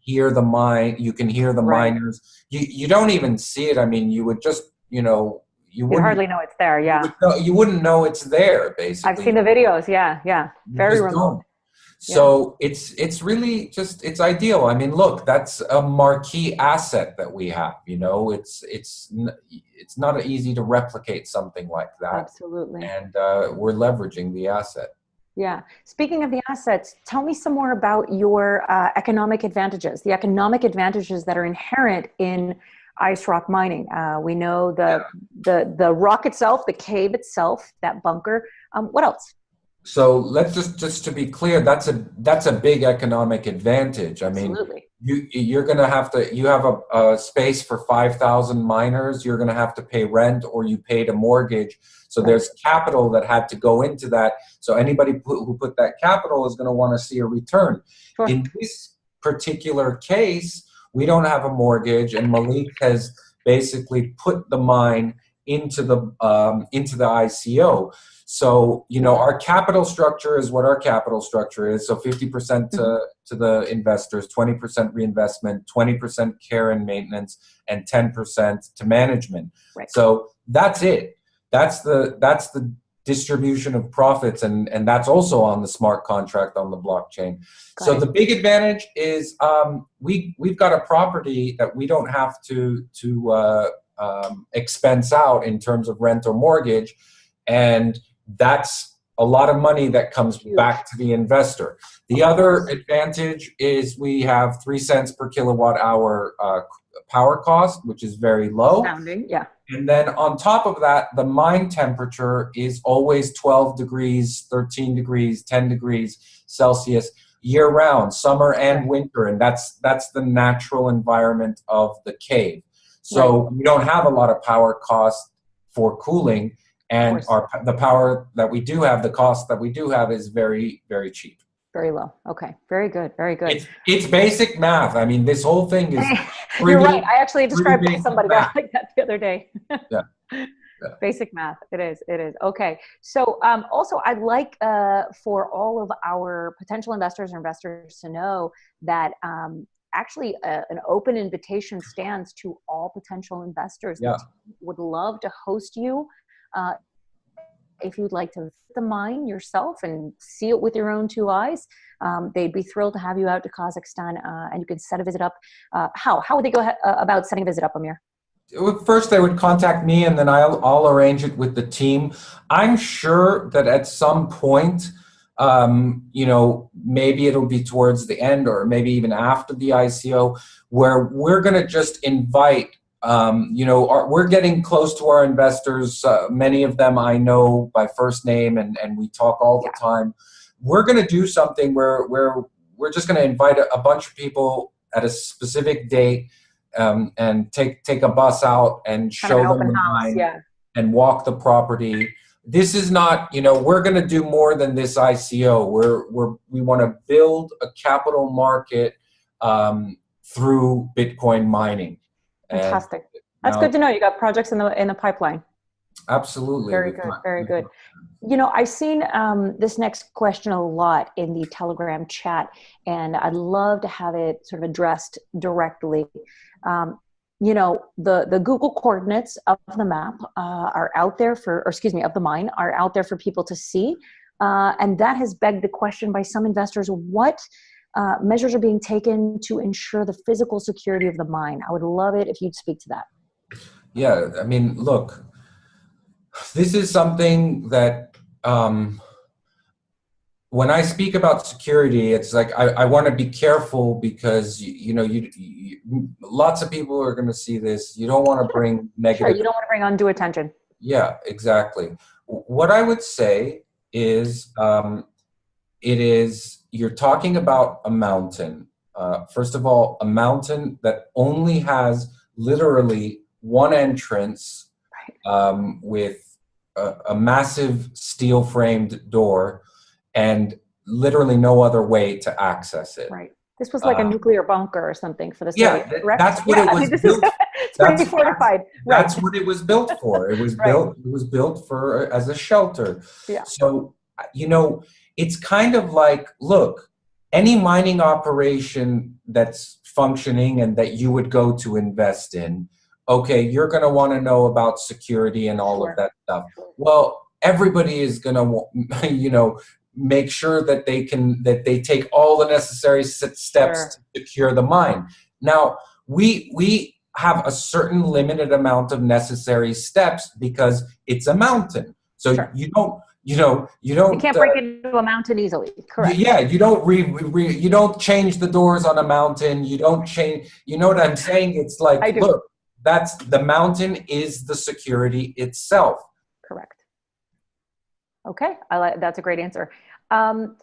hear the mine. You can hear the Right. miners. You don't even see it. I mean, you would just, you know, you You'd wouldn't hardly know it's there. Yeah. you wouldn't know it's there. I've Basically, seen the videos. Yeah. Yeah. you Very just remote. don't. Yeah. So it's really just it's ideal. I mean, look, that's a marquee asset that we have. You know, it's not easy to replicate something like that, Absolutely. and we're leveraging the asset. Yeah. Speaking of the assets, tell me some more about your economic advantages, the economic advantages that are inherent in ice rock mining. We know the rock itself, the cave itself, that bunker. What else? So let's just to be clear, that's a big economic advantage. I mean, Absolutely. you're going to have to you have a space for 5,000 miners. You're going to have to pay rent, or you paid a mortgage. So Right. there's capital that had to go into that. So anybody who put that capital is going to want to see a return. Sure. In this particular case, we don't have a mortgage, and Malik has basically put the mine into the ICO. So, you know, our capital structure is what our capital structure is. So 50% Mhm. to the investors, 20% reinvestment, 20% care and maintenance, and 10% to management. Right. So that's it. That's the distribution of profits, and that's also on the smart contract on the blockchain. Got So it. the big advantage is we've got a property that we don't have to expense out in terms of rent or mortgage, and that's a lot of money that comes Huge. back to the investor. The Of other course. advantage is we have 3 cents per kilowatt hour power cost, which is very low. Astounding. Yeah. And then on top of that, the mine temperature is always 12 degrees, 13 degrees, 10 degrees Celsius year round, summer and Right. winter. And that's the natural environment of the cave. Right. So we don't have a lot of power costs for cooling, Of and course. the power that we do have, the cost that we do have, is very, very cheap. Very low. Okay. Very good. Very good. It's basic math. I mean, this whole thing is You're right. pretty I actually pretty described it to basic somebody math. that like that the other day. Yeah, yeah. Basic math. It is. It is. Okay. So also, I'd like for all of our potential investors or investors to know that actually an open invitation stands to all potential investors. The Yeah. team would love to host you. Uh, if you'd like to visit the mine yourself and see it with your own two eyes, they'd be thrilled to have you out to Kazakhstan, and you can set a visit up. How would they go about setting a visit up, Amir? First, they would contact me, and then I'll arrange it with the team. I'm sure that at some point, you know, maybe it'll be towards the end, or maybe even after the ICO, where we're going to just invite. You know, we're getting close to our investors. Many of them I know by first name, and we talk all the time. We're going to do something where we're just going to invite a bunch of people at a specific date. And take a bus out and Kind of an show them open the house. mine Yeah. and walk the property. This is not, you know, we're going to do more than this ICO. We want to build a capital market through Bitcoin mining. And Fantastic. That's now, good to know. You got projects in the pipeline. absolutely, Very good. Very good. You know, I've seen this next question a lot in the Telegram chat, and I'd love to have it sort of addressed directly. You know, the Google coordinates of the map are out there of the mine are out there for people to see. And that has begged the question by some investors, what measures are being taken to ensure the physical security of the mine? I would love it if you'd speak to that. Yeah, I mean, look, this is something that when I speak about security, it's like I want to be careful, because you know lots of people are going to see this. You don't want to bring Sure, negative. you don't want to bring undue attention. Yeah, exactly. What I would say is, you're talking about a mountain. First of all, a mountain that only has literally one entrance, with a massive steel framed door, and literally no other way to access it. Right. This was like a nuclear bunker or something for the Soviets, Yeah, correct? that's what it was built. It's pretty fortified. Right. That's what it was built for. It was Right. built for as a shelter. Yeah. So, you know, it's kind of like, look, any mining operation that's functioning and that you would go to invest in, okay, you're going to want to know about security and all of that stuff. Well, everybody is going to, you know, make sure that they take all the necessary steps to secure the mine. Now, we have a certain limited amount of necessary steps because it's a mountain. So you don't, you can't break into a mountain easily. Correct. Yeah, you don't you don't change the doors on a mountain. You don't change. You know what I'm saying? It's like, look, that's the mountain is the security itself. Correct. Okay, that's a great answer. I'm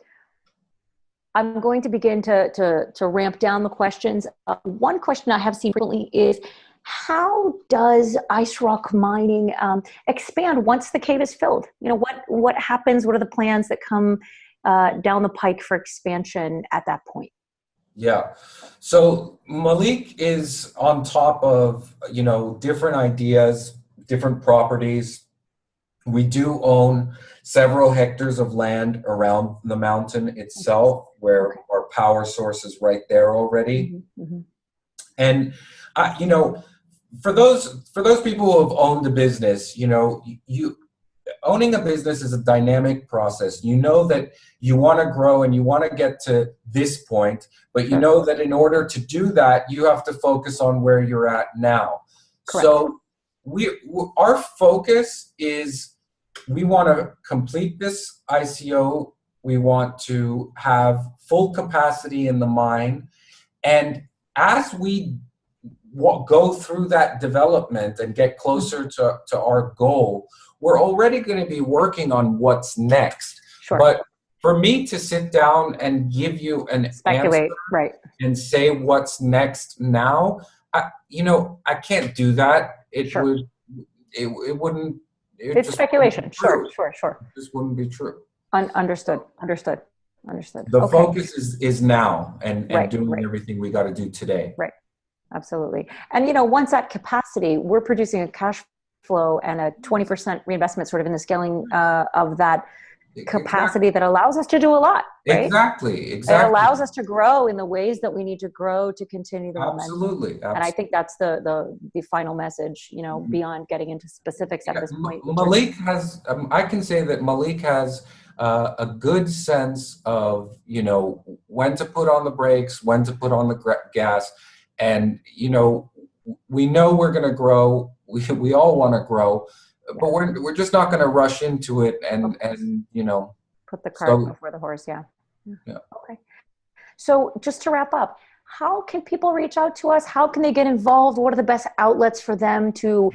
going to begin to ramp down the questions. One question I have seen frequently is, how does ice rock mining expand once the cave is filled? You know, what happens? What are the plans that come down the pike for expansion at that point? Yeah, so Malik is on top of, you know, different ideas, different properties. We do own several hectares of land around the mountain itself, where our power source is right there already. And you know, for those people who have owned a business, you know, owning a business is a dynamic process. You know that you want to grow and you want to get to this point, but you know that in order to do that, you have to focus on where you're at now. So our focus is, we want to complete this ICO. We want to have full capacity in the mine. And as we go through that development and get closer to our goal, we're already going to be working on what's next. But for me to sit down and give you an answer and say what's next now, you know, I can't do that. It wouldn't. It's speculation. Sure. This wouldn't be true. Understood. The focus is now and doing everything we got to do today. Right. Absolutely. And, you know, once at capacity, we're producing a cash flow and a 20% reinvestment sort of in the scaling of that capacity that allows us to do a lot. Right? Exactly. It allows us to grow in the ways that we need to grow to continue the momentum. And I think that's the final message, you know, beyond getting into specifics at this point. Malik has, I can say that Malik has a good sense of, you know, when to put on the brakes, when to put on the gas. And, you know we're going to grow. We all want to grow. But we're just not going to rush into it and you know, put the cart before the horse. Yeah. Okay. So just to wrap up, how can people reach out to us? How can they get involved? What are the best outlets for them to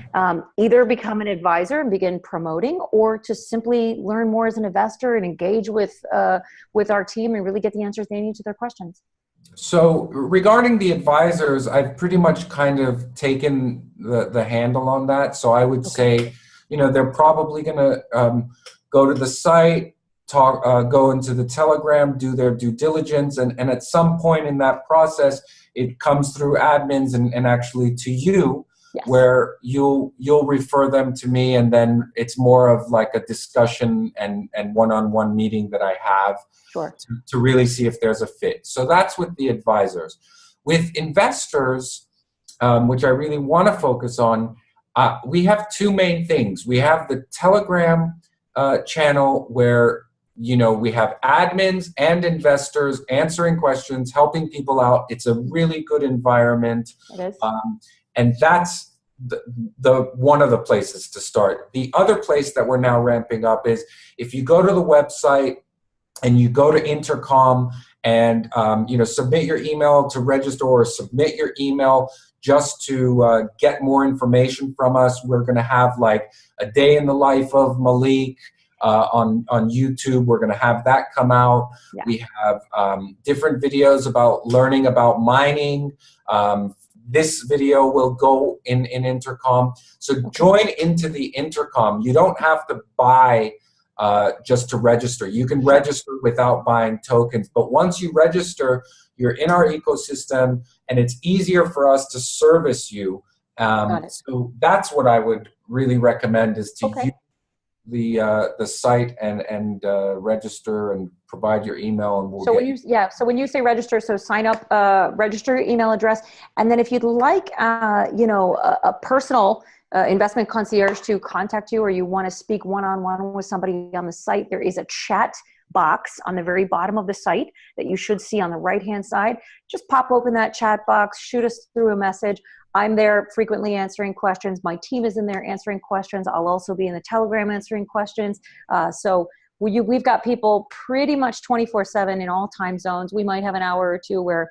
either become an advisor and begin promoting, or to simply learn more as an investor and engage with our team and really get the answers they need to their questions? So regarding the advisors, I've pretty much kind of taken the handle on that. So I would say, you know, they're probably going to go to the site, go into the Telegram, do their due diligence, and at some point in that process, it comes through admins and actually to you, where you'll refer them to me, and then it's more of like a discussion and one-on-one meeting that I have to really see if there's a fit. So that's with the advisors. With investors, which I really want to focus on, we have two main things. We have the Telegram channel where, you know, we have admins and investors answering questions, helping people out. It's a really good environment. It is. And that's the one of the places to start. The other place that we're now ramping up is if you go to the website and you go to Intercom and you know, submit your email to register, or submit your email just to get more information from us. We're going to have like a day in the life of Malik on YouTube. We're going to have that come out. We have different videos about learning about mining. This video will go in Intercom. So join into the Intercom. You don't have to buy just to register. You can register without buying tokens. But once you register, you're in our ecosystem, and it's easier for us to service you. So that's what I would really recommend, is to the site and register and provide your email, and we'll So get when you, yeah, so when you say register, so sign up, register your email address, and then if you'd like, a personal investment concierge to contact you, or you want to speak one-on-one with somebody on the site, there is a chat box on the very bottom of the site that you should see on the right-hand side. Just pop open that chat box, shoot us through a message. I'm there frequently answering questions. My team is in there answering questions. I'll also be in the Telegram answering questions. So we've got people pretty much 24/7 in all time zones. We might have an hour or two where,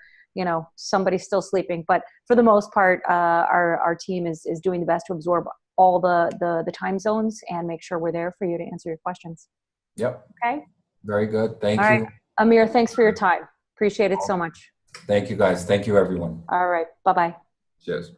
somebody's still sleeping, but for the most part, our team is doing the best to absorb all the time zones and make sure we're there for you to answer your questions. Yep. Okay. Very good. Thank All you. right. Amir, thanks for your time. Appreciate it so much. Thank you, guys. Thank you, everyone. All right. Bye-bye. Cheers.